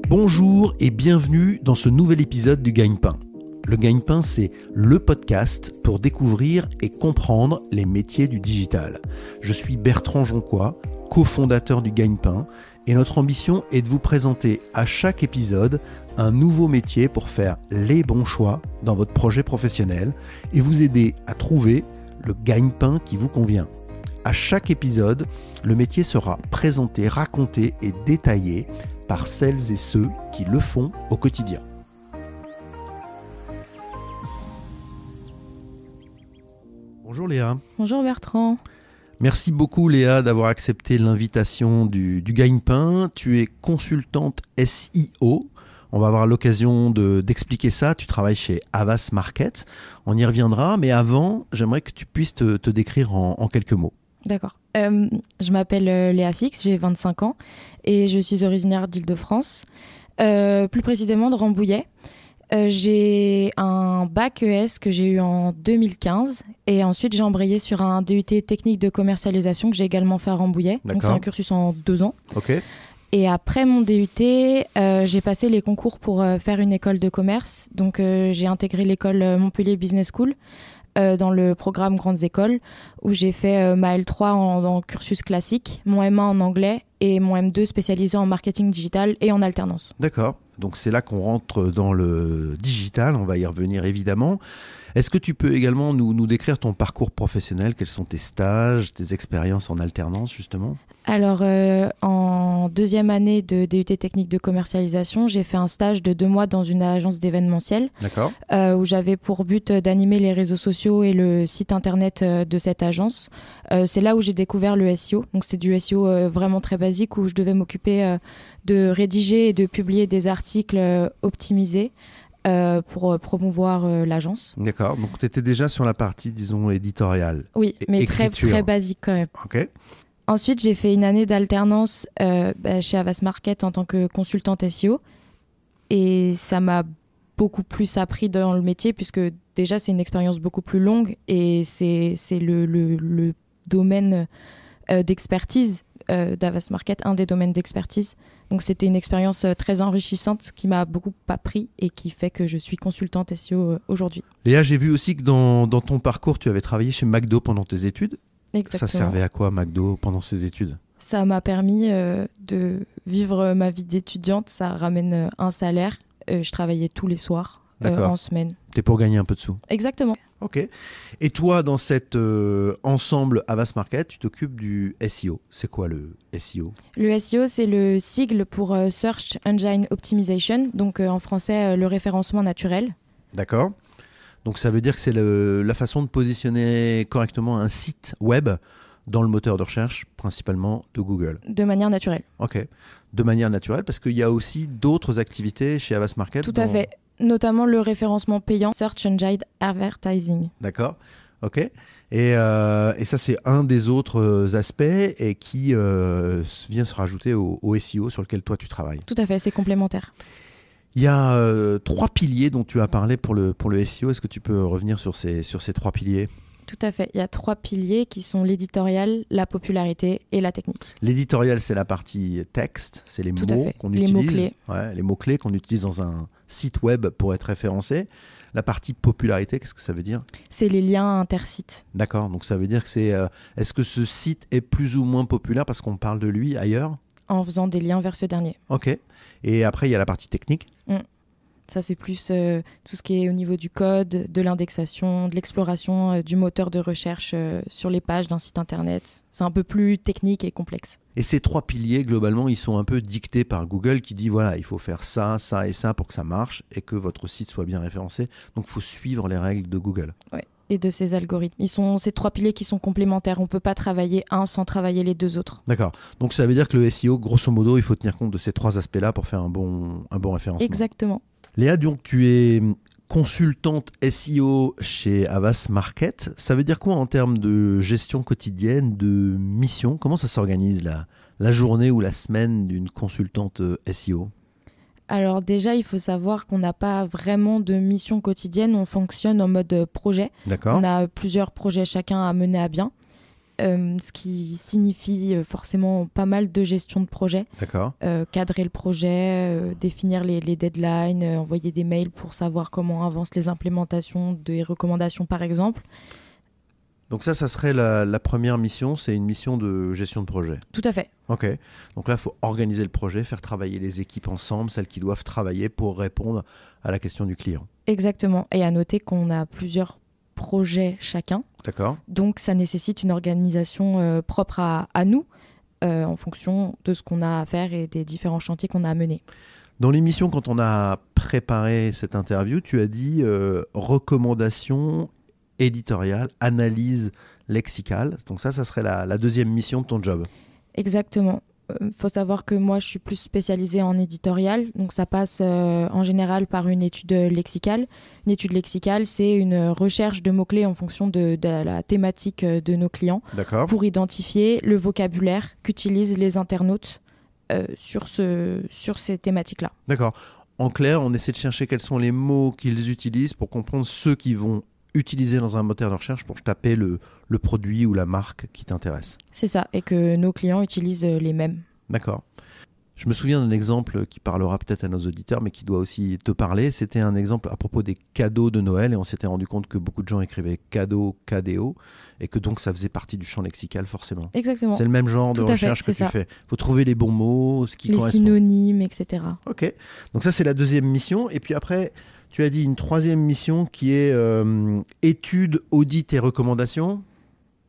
Bonjour et bienvenue dans ce nouvel épisode du Gagne-Pain. Le Gagne-Pain, c'est le podcast pour découvrir et comprendre les métiers du digital. Je suis Bertrand Jonquois, cofondateur du Gagne-Pain, et notre ambition est de vous présenter à chaque épisode un nouveau métier pour faire les bons choix dans votre projet professionnel et vous aider à trouver le gagne-pain qui vous convient. À chaque épisode, le métier sera présenté, raconté et détaillé par celles et ceux qui le font au quotidien. Bonjour Léa. Bonjour Bertrand. Merci beaucoup Léa d'avoir accepté l'invitation du Gagne-Pain. Tu es consultante SEO. On va avoir l'occasion d'expliquer ça. Tu travailles chez Havas Market. On y reviendra, mais avant, j'aimerais que tu puisses te décrire en quelques mots. D'accord. Je m'appelle Léa Fix, j'ai 25 ans et je suis originaire d'Île-de-France, plus précisément de Rambouillet. J'ai un bac ES que j'ai eu en 2015 et ensuite j'ai embrayé sur un DUT technique de commercialisation que j'ai également fait à Rambouillet. D'accord. Donc c'est un cursus en 2 ans. Ok. Et après mon DUT, j'ai passé les concours pour faire une école de commerce. Donc j'ai intégré l'école Montpellier Business School dans le programme Grandes Écoles où j'ai fait ma L3 en cursus classique, mon M1 en anglais et mon M2 spécialisé en marketing digital et en alternance. D'accord. Donc c'est là qu'on rentre dans le digital, on va y revenir évidemment. Est-ce que tu peux également nous décrire ton parcours professionnel? Quels sont tes stages, tes expériences en alternance justement? Alors, en deuxième année de DUT technique de commercialisation, j'ai fait un stage de 2 mois dans une agence d'événementiel. D'accord. Où j'avais pour but d'animer les réseaux sociaux et le site internet de cette agence. C'est là où j'ai découvert le SEO. Donc c'était du SEO vraiment très basique où je devais m'occuper de rédiger et de publier des articles optimisés pour promouvoir l'agence. D'accord. Donc tu étais déjà sur la partie, disons, éditoriale. Oui, mais très, très basique quand même. Ok. Ensuite, j'ai fait une année d'alternance chez Havas Market en tant que consultante SEO. Et ça m'a beaucoup plus appris dans le métier puisque déjà, c'est une expérience beaucoup plus longue et c'est le domaine d'expertise d'Havas Market, un des domaines d'expertise. Donc, c'était une expérience très enrichissante qui m'a beaucoup appris et qui fait que je suis consultante SEO aujourd'hui. Léa, j'ai vu aussi que dans ton parcours, tu avais travaillé chez McDo pendant tes études. Exactement. Ça servait à quoi McDo pendant ses études? Ça m'a permis de vivre ma vie d'étudiante. Ça ramène un salaire. Je travaillais tous les soirs en semaine. T'es pour gagner un peu de sous. Exactement. Ok. Et toi, dans cet ensemble Havas Market, tu t'occupes du SEO. C'est quoi le SEO? Le SEO, c'est le sigle pour Search Engine Optimization, donc en français, le référencement naturel. D'accord. Donc ça veut dire que c'est la façon de positionner correctement un site web dans le moteur de recherche, principalement de Google. De manière naturelle. Ok. De manière naturelle, parce qu'il y a aussi d'autres activités chez Havas Market. Tout à fait. Notamment le référencement payant, Search Engine Advertising. D'accord. Ok. Et ça, c'est un des autres aspects et qui vient se rajouter au SEO sur lequel toi, tu travailles. Tout à fait, c'est complémentaire. Il y a 3 piliers dont tu as parlé pour le SEO. Est-ce que tu peux revenir sur ces 3 piliers? Tout à fait. Il y a 3 piliers qui sont l'éditorial, la popularité et la technique. L'éditorial, c'est la partie texte, c'est les mots qu'on utilise. Mots-clés. Ouais, les mots-clés qu'on utilise dans un site web pour être référencé. La partie popularité, qu'est-ce que ça veut dire? C'est les liens intersites. D'accord, donc ça veut dire que c'est... est-ce que ce site est plus ou moins populaire parce qu'on parle de lui ailleurs? En faisant des liens vers ce dernier. Ok. Et après, il y a la partie technique. Ça, c'est plus tout ce qui est au niveau du code, de l'indexation, de l'exploration du moteur de recherche sur les pages d'un site internet. C'est un peu plus technique et complexe. Et ces 3 piliers, globalement, ils sont un peu dictés par Google qui dit, voilà, il faut faire ça, ça et ça pour que ça marche et que votre site soit bien référencé. Donc, il faut suivre les règles de Google. Ouais. Et de ces algorithmes. Ils sont ces 3 piliers qui sont complémentaires. On ne peut pas travailler un sans travailler les 2 autres. D'accord. Donc ça veut dire que le SEO, grosso modo, il faut tenir compte de ces 3 aspects-là pour faire un bon référencement. Exactement. Léa, donc tu es consultante SEO chez Havas Market. Ça veut dire quoi en termes de gestion quotidienne, de mission? Comment ça s'organise la journée ou la semaine d'une consultante SEO? Alors déjà, il faut savoir qu'on n'a pas vraiment de mission quotidienne. On fonctionne en mode projet. D'accord. On a plusieurs projets chacun à mener à bien. ce qui signifie forcément pas mal de gestion de projet. D'accord. Cadrer le projet, définir les deadlines, envoyer des mails pour savoir comment avancent les implémentations des recommandations par exemple. Donc ça serait la première mission, c'est une mission de gestion de projet. Tout à fait. Ok. Donc là, il faut organiser le projet, faire travailler les équipes ensemble, celles qui doivent travailler pour répondre à la question du client. Exactement. Et à noter qu'on a plusieurs projets chacun. D'accord. Donc ça nécessite une organisation propre à nous en fonction de ce qu'on a à faire et des différents chantiers qu'on a à mener. Dans l'émission, quand on a préparé cette interview, tu as dit recommandations éditoriale, analyse lexicale. Donc ça serait la deuxième mission de ton job. Exactement. Faut savoir que moi, je suis plus spécialisée en éditorial. Donc ça passe en général par une étude lexicale. Une étude lexicale, c'est une recherche de mots-clés en fonction de la thématique de nos clients. D'accord. Pour identifier le vocabulaire qu'utilisent les internautes sur ces thématiques-là. D'accord. En clair, on essaie de chercher quels sont les mots qu'ils utilisent pour comprendre ceux qui vont utiliser dans un moteur de recherche pour taper le produit ou la marque qui t'intéresse. C'est ça, et que nos clients utilisent les mêmes. D'accord. Je me souviens d'un exemple qui parlera peut-être à nos auditeurs, mais qui doit aussi te parler. C'était un exemple à propos des cadeaux de Noël, et on s'était rendu compte que beaucoup de gens écrivaient cadeau, cadéo, et que donc ça faisait partie du champ lexical forcément. Exactement. C'est le même genre de recherche que tu fais. Il faut trouver les bons mots, ce qui correspond. Les synonymes, etc. Ok, donc ça c'est la deuxième mission, et puis après... Tu as dit une troisième mission qui est étude, audit et recommandation.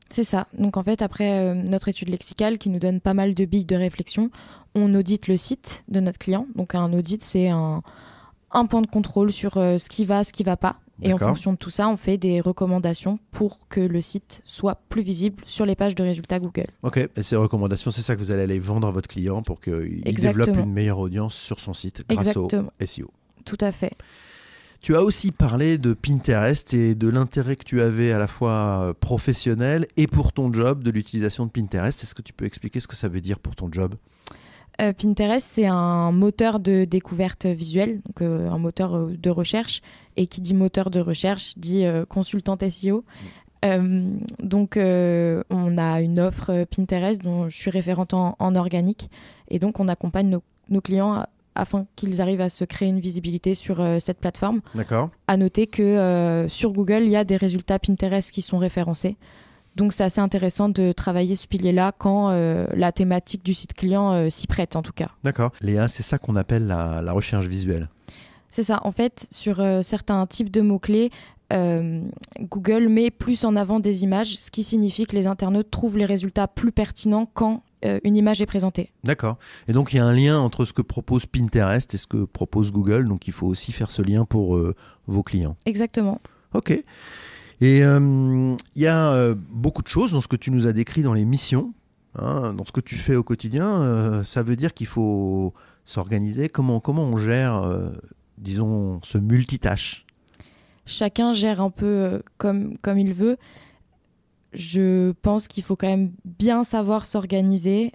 C'est ça. Donc en fait, après notre étude lexicale qui nous donne pas mal de billes de réflexion, on audite le site de notre client. Donc un audit, c'est un point de contrôle sur ce qui va pas. Et en fonction de tout ça, on fait des recommandations pour que le site soit plus visible sur les pages de résultats Google. Ok, et ces recommandations, c'est ça que vous allez aller vendre à votre client pour qu'il développe une meilleure audience sur son site grâce au SEO. Tout à fait. Tu as aussi parlé de Pinterest et de l'intérêt que tu avais à la fois professionnel et pour ton job de l'utilisation de Pinterest. Est-ce que tu peux expliquer ce que ça veut dire pour ton job ? Pinterest, c'est un moteur de découverte visuelle, donc un moteur de recherche. Et qui dit moteur de recherche dit consultante SEO. Donc, on a une offre Pinterest dont je suis référente en organique. Et donc, on accompagne nos clients afin qu'ils arrivent à se créer une visibilité sur cette plateforme. D'accord. À noter que sur Google, il y a des résultats Pinterest qui sont référencés. Donc, c'est assez intéressant de travailler ce pilier-là quand la thématique du site client s'y prête, en tout cas. D'accord. Léa, c'est ça qu'on appelle la recherche visuelle. C'est ça. En fait, sur certains types de mots-clés, Google met plus en avant des images, ce qui signifie que les internautes trouvent les résultats plus pertinents quand une image est présentée. D'accord. Et donc, il y a un lien entre ce que propose Pinterest et ce que propose Google. Donc, il faut aussi faire ce lien pour vos clients. Exactement. Ok. Et il y a beaucoup de choses dans ce que tu nous as décrit dans les missions, hein, dans ce que tu fais au quotidien. Ça veut dire qu'il faut s'organiser. Comment on gère, disons, ce multitâche ? Chacun gère un peu comme il veut. Je pense qu'il faut quand même bien savoir s'organiser,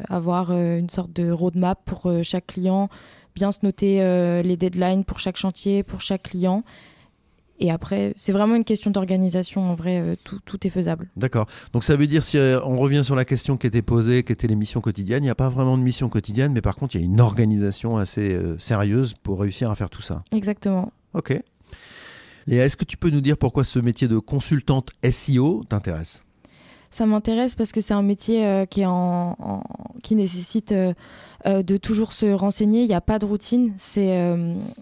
avoir une sorte de roadmap pour chaque client, bien se noter les deadlines pour chaque chantier, pour chaque client. Et après, c'est vraiment une question d'organisation. En vrai, tout est faisable. D'accord. Donc ça veut dire, si on revient sur la question qui était posée, qui était les missions quotidiennes, il n'y a pas vraiment de mission quotidienne, mais par contre, il y a une organisation assez sérieuse pour réussir à faire tout ça. Exactement. Ok. Et est-ce que tu peux nous dire pourquoi ce métier de consultante SEO t'intéresse ? Ça m'intéresse parce que c'est un métier qui nécessite de toujours se renseigner. Il n'y a pas de routine. C'est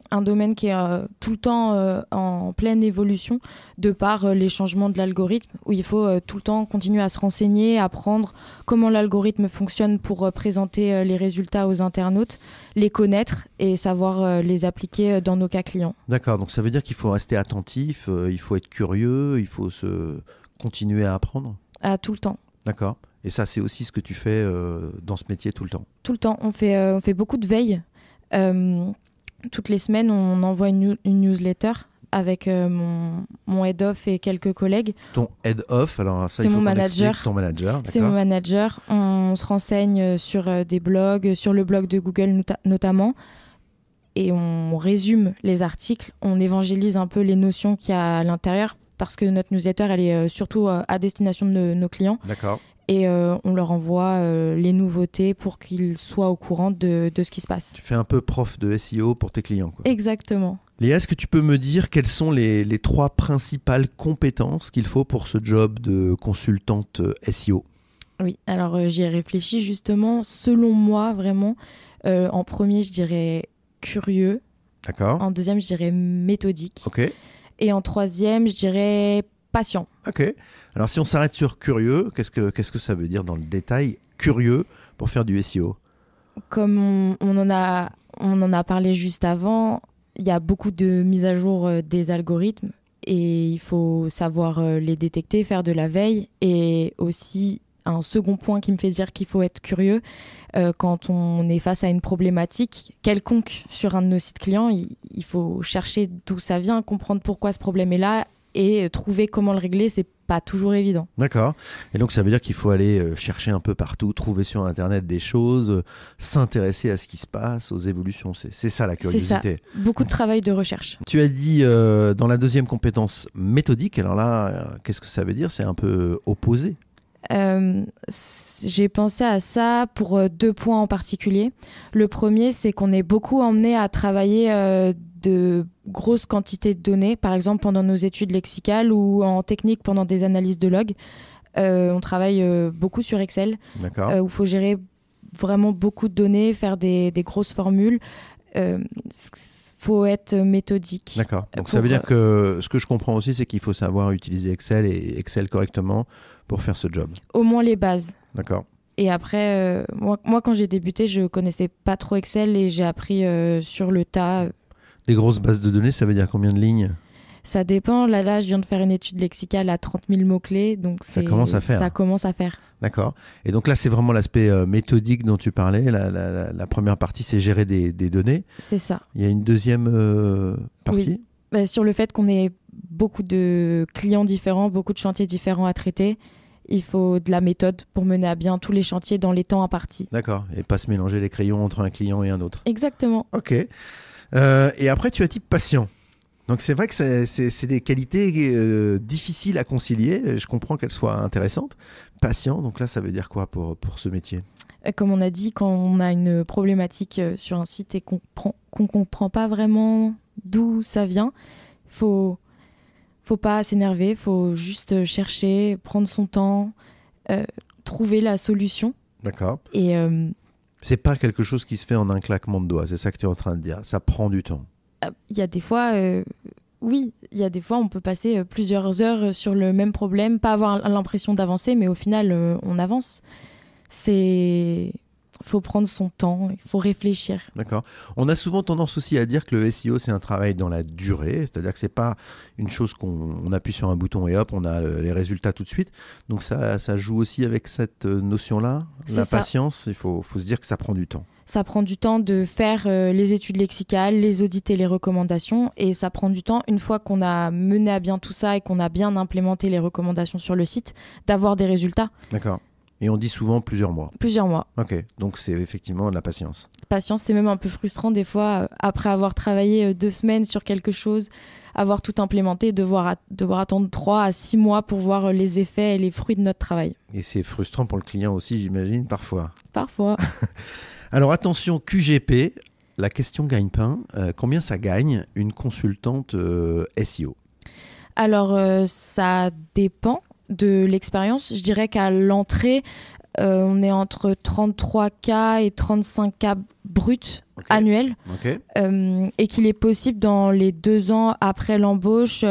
un domaine qui est tout le temps en pleine évolution de par les changements de l'algorithme, où il faut tout le temps continuer à se renseigner, apprendre comment l'algorithme fonctionne pour présenter les résultats aux internautes, les connaître et savoir les appliquer dans nos cas clients. D'accord, donc ça veut dire qu'il faut rester attentif, il faut être curieux, il faut continuer à apprendre ? Tout le temps. D'accord. Et ça, c'est aussi ce que tu fais dans ce métier tout le temps ? Tout le temps. On fait beaucoup de veille. Toutes les semaines, on envoie une newsletter avec mon head-off et quelques collègues. Ton head-off, alors ça, c'est il faut mon qu'on manager. explique ton manager. D'accord. C'est mon manager. On se renseigne sur des blogs, sur le blog de Google notamment. Et on résume les articles. On évangélise un peu les notions qu'il y a à l'intérieur parce que notre newsletter, elle est surtout à destination de nos clients. D'accord. Et on leur envoie les nouveautés pour qu'ils soient au courant de ce qui se passe. Tu fais un peu prof de SEO pour tes clients, quoi. Exactement. Léa, est-ce que tu peux me dire quelles sont les 3 principales compétences qu'il faut pour ce job de consultante SEO ? Oui, alors j'y ai réfléchi justement. Selon moi, vraiment, en premier, je dirais curieux. D'accord. En deuxième, je dirais méthodique. Ok. Et en troisième, je dirais patient. Ok. Alors si on s'arrête sur curieux, qu'est-ce que ça veut dire dans le détail, curieux, pour faire du SEO ? Comme on en a parlé juste avant, il y a beaucoup de mises à jour des algorithmes et il faut savoir les détecter, faire de la veille. Et aussi, un second point qui me fait dire qu'il faut être curieux, quand on est face à une problématique quelconque sur un de nos sites clients, il faut chercher d'où ça vient, comprendre pourquoi ce problème est là et trouver comment le régler. C'est pas toujours évident. D'accord. Et donc ça veut dire qu'il faut aller chercher un peu partout, trouver sur Internet des choses, s'intéresser à ce qui se passe, aux évolutions. C'est ça la curiosité. C'est ça. Beaucoup de travail de recherche. Tu as dit dans la deuxième compétence méthodique, alors là, qu'est-ce que ça veut dire ? C'est un peu opposé. J'ai pensé à ça pour 2 points en particulier. Le premier, c'est qu'on est beaucoup emmené à travailler de grosses quantités de données, par exemple pendant nos études lexicales ou en technique pendant des analyses de log. On travaille beaucoup sur Excel, où il faut gérer vraiment beaucoup de données, faire des grosses formules. Faut être méthodique. D'accord. Donc ça veut dire que ce que je comprends aussi, c'est qu'il faut savoir utiliser Excel et Excel correctement pour faire ce job. Au moins les bases. D'accord. Et après, moi, quand j'ai débuté, je connaissais pas trop Excel et j'ai appris sur le tas. Des grosses bases de données, ça veut dire combien de lignes ? Ça dépend. Là, je viens de faire une étude lexicale à 30 000 mots-clés. Donc ça commence à faire. Ça commence à faire. D'accord. Et donc là, c'est vraiment l'aspect méthodique dont tu parlais. La première partie, c'est gérer des données. C'est ça. Il y a une deuxième partie ? Oui. Sur le fait qu'on ait beaucoup de clients différents, beaucoup de chantiers différents à traiter. Il faut de la méthode pour mener à bien tous les chantiers dans les temps impartis. D'accord. Et pas se mélanger les crayons entre un client et un autre. Exactement. Ok. Et après, tu as dit patient. Donc c'est vrai que c'est des qualités difficiles à concilier. Je comprends qu'elles soient intéressantes. Patient, donc là, ça veut dire quoi pour ce métier ? Comme on a dit, quand on a une problématique sur un site et qu'on comprend pas vraiment d'où ça vient, faut pas s'énerver, faut juste chercher, prendre son temps, trouver la solution. D'accord. Et c'est pas quelque chose qui se fait en un claquement de doigts, c'est ça que tu es en train de dire. Ça prend du temps. Il y a des fois, oui, il y a des fois, on peut passer plusieurs heures sur le même problème, pas avoir l'impression d'avancer, mais au final, on avance. Faut prendre son temps, il faut réfléchir. D'accord. On a souvent tendance aussi à dire que le SEO, c'est un travail dans la durée, c'est-à-dire que c'est pas une chose qu'on appuie sur un bouton et hop, on a les résultats tout de suite. Donc ça joue aussi avec cette notion-là, la patience. Il faut se dire que ça prend du temps. Ça prend du temps de faire les études lexicales, les audits et les recommandations. Et ça prend du temps, une fois qu'on a mené à bien tout ça et qu'on a bien implémenté les recommandations sur le site, d'avoir des résultats. D'accord. Et on dit souvent plusieurs mois. Plusieurs mois. Ok, donc c'est effectivement de la patience. Patience, c'est même un peu frustrant des fois, après avoir travaillé 2 semaines sur quelque chose, avoir tout implémenté, devoir attendre 3 à 6 mois pour voir les effets et les fruits de notre travail. Et c'est frustrant pour le client aussi, j'imagine, parfois. Parfois. Alors attention, QGP, la question gagne-pain. Combien ça gagne une consultante SEO ? Alors, ça dépend de l'expérience. Je dirais qu'à l'entrée, on est entre 33K et 35K bruts annuels. Et qu'il est possible dans les 2 ans après l'embauche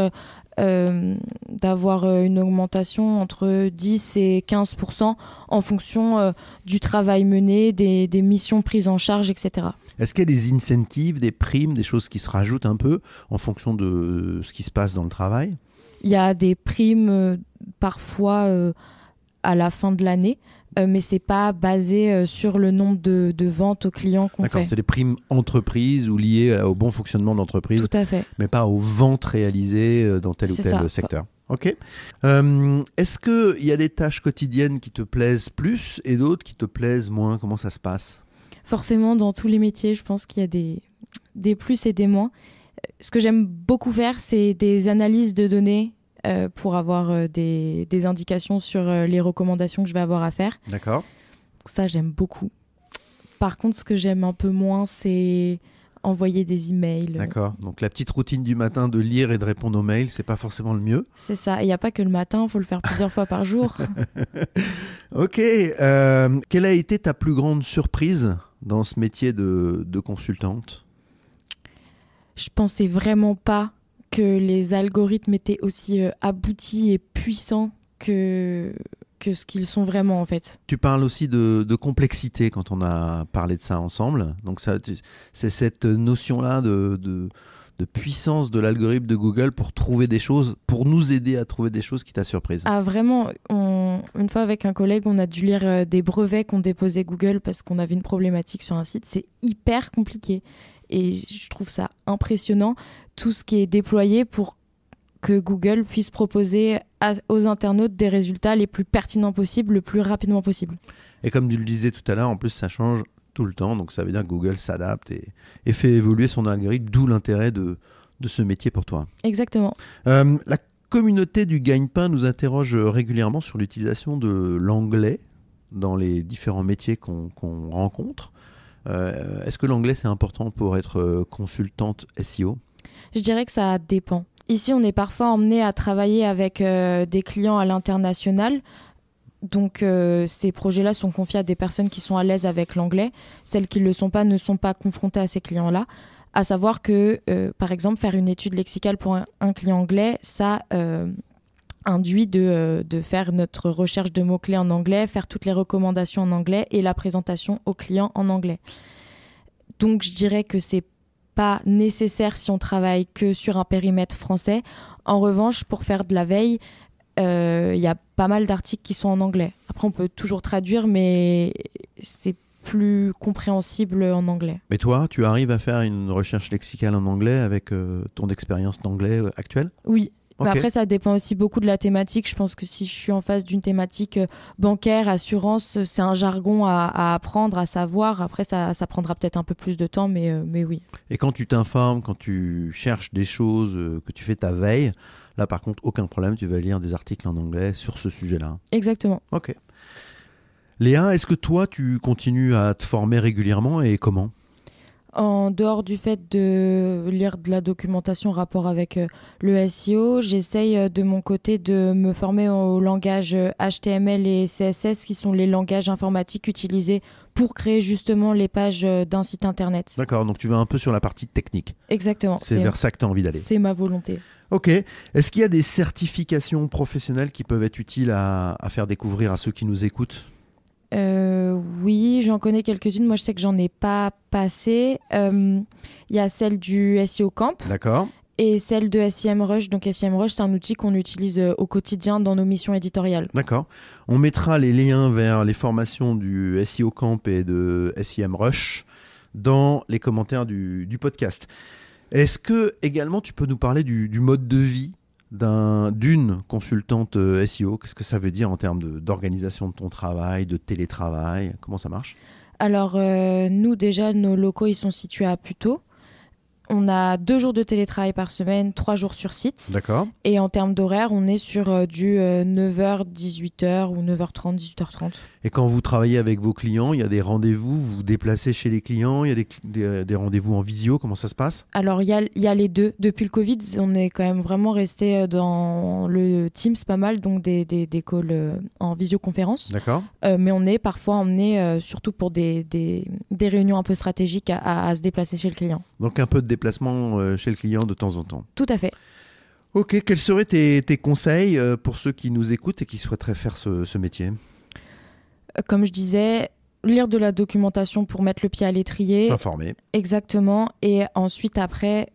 d'avoir une augmentation entre 10 et 15% en fonction du travail mené, des missions prises en charge, etc. Est-ce qu'il y a des incentives, des primes, des choses qui se rajoutent un peu en fonction de ce qui se passe dans le travail ? Il y a des primes parfois à la fin de l'année, mais c'est pas basé sur le nombre de ventes aux clients qu'on fait. D'accord, c'est des primes entreprises ou liées au bon fonctionnement de l'entreprise. Tout à fait. Mais pas aux ventes réalisées dans tel ou tel secteur. Ok. Est-ce qu'il y a des tâches quotidiennes qui te plaisent plus et d'autres qui te plaisent moins ? Comment ça se passe ? Forcément, dans tous les métiers, je pense qu'il y a des plus et des moins. Ce que j'aime beaucoup faire, c'est des analyses de données pour avoir des indications sur les recommandations que je vais avoir à faire. D'accord. Ça, j'aime beaucoup. Par contre, ce que j'aime un peu moins, c'est envoyer des emails. D'accord. Donc la petite routine du matin de lire et de répondre aux mails, c'est pas forcément le mieux. C'est ça. Il n'y a pas que le matin, il faut le faire plusieurs fois par jour. Ok. Quelle a été ta plus grande surprise dans ce métier de consultante ? Je pensais vraiment pas que les algorithmes étaient aussi aboutis et puissants que ce qu'ils sont vraiment en fait. Tu parles aussi de complexité quand on a parlé de ça ensemble. Donc c'est cette notion-là de puissance de l'algorithme de Google pour trouver des choses, pour nous aider à trouver des choses qui t'a surprise. Ah vraiment, une fois avec un collègue, on a dû lire des brevets qu'on déposait Google parce qu'on avait une problématique sur un site. C'est hyper compliqué. Et je trouve ça impressionnant, tout ce qui est déployé pour que Google puisse proposer aux internautes des résultats les plus pertinents possibles, le plus rapidement possible. Et comme tu le disais tout à l'heure, en plus ça change tout le temps, donc ça veut dire que Google s'adapte et fait évoluer son algorithme, d'où l'intérêt de ce métier pour toi. Exactement. La communauté du gagne-pain nous interroge régulièrement sur l'utilisation de l'anglais dans les différents métiers qu'on rencontre. Est-ce que l'anglais c'est important pour être consultante SEO ? Je dirais que ça dépend. Ici, on est parfois emmené à travailler avec des clients à l'international. Donc, ces projets-là sont confiés à des personnes qui sont à l'aise avec l'anglais. Celles qui ne le sont pas ne sont pas confrontées à ces clients-là. À savoir que, par exemple, faire une étude lexicale pour un client anglais, ça induit de faire notre recherche de mots-clés en anglais, faire toutes les recommandations en anglais et la présentation au client en anglais. Donc, je dirais que c'est pas nécessaire si on travaille que sur un périmètre français. En revanche, pour faire de la veille, y a pas mal d'articles qui sont en anglais. Après, on peut toujours traduire, mais c'est plus compréhensible en anglais. Mais toi, tu arrives à faire une recherche lexicale en anglais avec ton expérience d'anglais actuelle ? Oui. Okay. Après, ça dépend aussi beaucoup de la thématique. Je pense que si je suis en face d'une thématique bancaire, assurance, c'est un jargon à apprendre, à savoir. Après, ça prendra peut-être un peu plus de temps, mais oui. Et quand tu t'informes, quand tu cherches des choses, que tu fais ta veille, là, par contre, aucun problème, tu vas lire des articles en anglais sur ce sujet-là. Exactement. Ok. Léa, est-ce que toi, tu continues à te former régulièrement et comment ? En dehors du fait de lire de la documentation en rapport avec le SEO, j'essaye de mon côté de me former au langage HTML et CSS qui sont les langages informatiques utilisés pour créer justement les pages d'un site internet. D'accord, donc tu vas un peu sur la partie technique. Exactement. C'est vers ça que tu as envie d'aller. C'est ma volonté. Ok. Est-ce qu'il y a des certifications professionnelles qui peuvent être utiles à faire découvrir à ceux qui nous écoutent ? Oui, j'en connais quelques-unes. Moi, je sais que j'en ai pas passé. Il y a celle du SEO Camp. D'accord. Et celle de SEMrush. Donc SEMrush, c'est un outil qu'on utilise au quotidien dans nos missions éditoriales. D'accord. On mettra les liens vers les formations du SEO Camp et de SEMrush dans les commentaires du podcast. Est-ce que également tu peux nous parler du mode de vie d'une consultante SEO? Qu'est-ce que ça veut dire en termes d'organisation de ton travail, de télétravail? Comment ça marche? Alors, nous, déjà, nos locaux, ils sont situés à Puteaux. On a 2 jours de télétravail par semaine, 3 jours sur site. D'accord. Et en termes d'horaire, on est sur du 9h, 18h ou 9h30, 18h30. Et quand vous travaillez avec vos clients, il y a des rendez-vous, vous vous déplacez chez les clients, il y a des rendez-vous en visio, comment ça se passe? Alors, il y a les deux. Depuis le Covid, on est quand même vraiment resté dans le Teams pas mal, donc des calls en visioconférence. D'accord. Mais on est parfois emmené, surtout pour des réunions un peu stratégiques, à se déplacer chez le client. Donc un peu de déplacement chez le client de temps en temps. Tout à fait. Ok, quels seraient tes conseils pour ceux qui nous écoutent et qui souhaiteraient faire ce métier? Comme je disais, lire de la documentation pour mettre le pied à l'étrier. S'informer. Exactement. Et ensuite, après,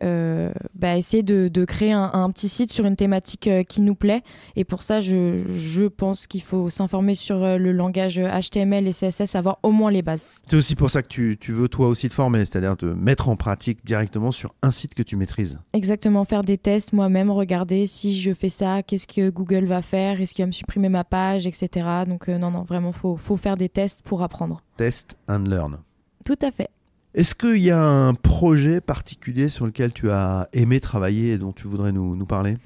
essayer de créer un petit site sur une thématique qui nous plaît. Et pour ça, je pense qu'il faut s'informer sur le langage HTML et CSS, avoir au moins les bases. C'est aussi pour ça que tu veux toi aussi te former, c'est-à-dire te mettre en pratique directement sur un site que tu maîtrises. Exactement, faire des tests moi-même, regarder si je fais ça, qu'est-ce que Google va faire, est-ce qu'il va me supprimer ma page, etc. Donc non, vraiment, faut faire des tests pour apprendre. Test and learn. Tout à fait. Est-ce qu'il y a un projet particulier sur lequel tu as aimé travailler et dont tu voudrais nous parler?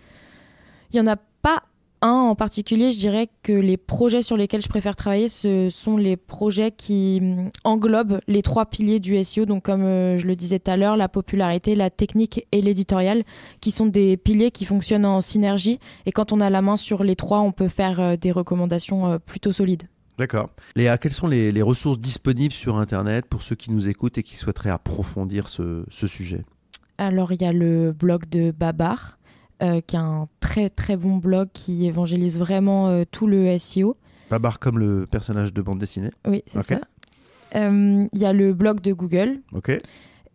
Il n'y en a pas un en particulier. Je dirais que les projets sur lesquels je préfère travailler, ce sont les projets qui englobent les 3 piliers du SEO. Donc, comme je le disais tout à l'heure, la popularité, la technique et l'éditorial, qui sont des piliers qui fonctionnent en synergie. Et quand on a la main sur les 3, on peut faire des recommandations plutôt solides. D'accord. Léa, quelles sont les ressources disponibles sur Internet pour ceux qui nous écoutent et qui souhaiteraient approfondir ce sujet ? Alors, il y a le blog de Babar, qui est un très très bon blog qui évangélise vraiment tout le SEO. Babar comme le personnage de bande dessinée. Oui, c'est ça. Il y a le blog de Google. Ok.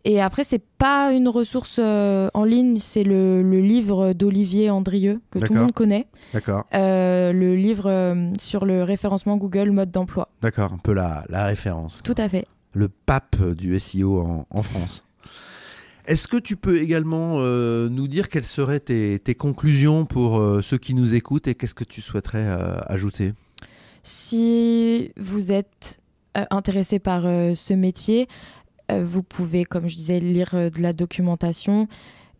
Et après, c'est pas une ressource en ligne, c'est le livre d'Olivier Andrieux, que tout le monde connaît. D'accord. Le livre sur le référencement Google mode d'emploi. D'accord, un peu la référence. Tout à fait. Le pape du SEO en France. Est-ce que tu peux également nous dire quelles seraient tes conclusions pour ceux qui nous écoutent et qu'est-ce que tu souhaiterais ajouter ? Si vous êtes intéressé par ce métier, vous pouvez, comme je disais, lire de la documentation,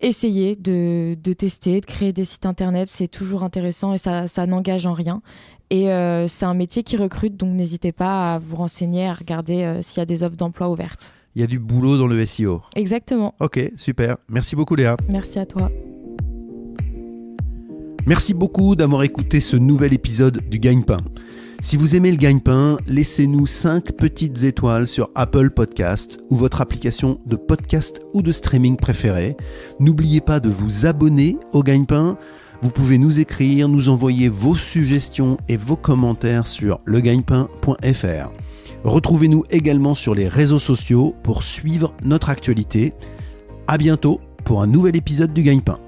essayer de tester, de créer des sites internet. C'est toujours intéressant et ça n'engage en rien. Et c'est un métier qui recrute, donc n'hésitez pas à vous renseigner, à regarder s'il y a des offres d'emploi ouvertes. Il y a du boulot dans le SEO. Exactement. Ok, super. Merci beaucoup Léa. Merci à toi. Merci beaucoup d'avoir écouté ce nouvel épisode du Gagne-Pain. Si vous aimez le Gagne-Pain, laissez-nous 5 petites étoiles sur Apple Podcasts ou votre application de podcast ou de streaming préférée. N'oubliez pas de vous abonner au Gagne-Pain. Vous pouvez nous écrire, nous envoyer vos suggestions et vos commentaires sur legagnepain.fr. Retrouvez-nous également sur les réseaux sociaux pour suivre notre actualité. À bientôt pour un nouvel épisode du Gagne-Pain.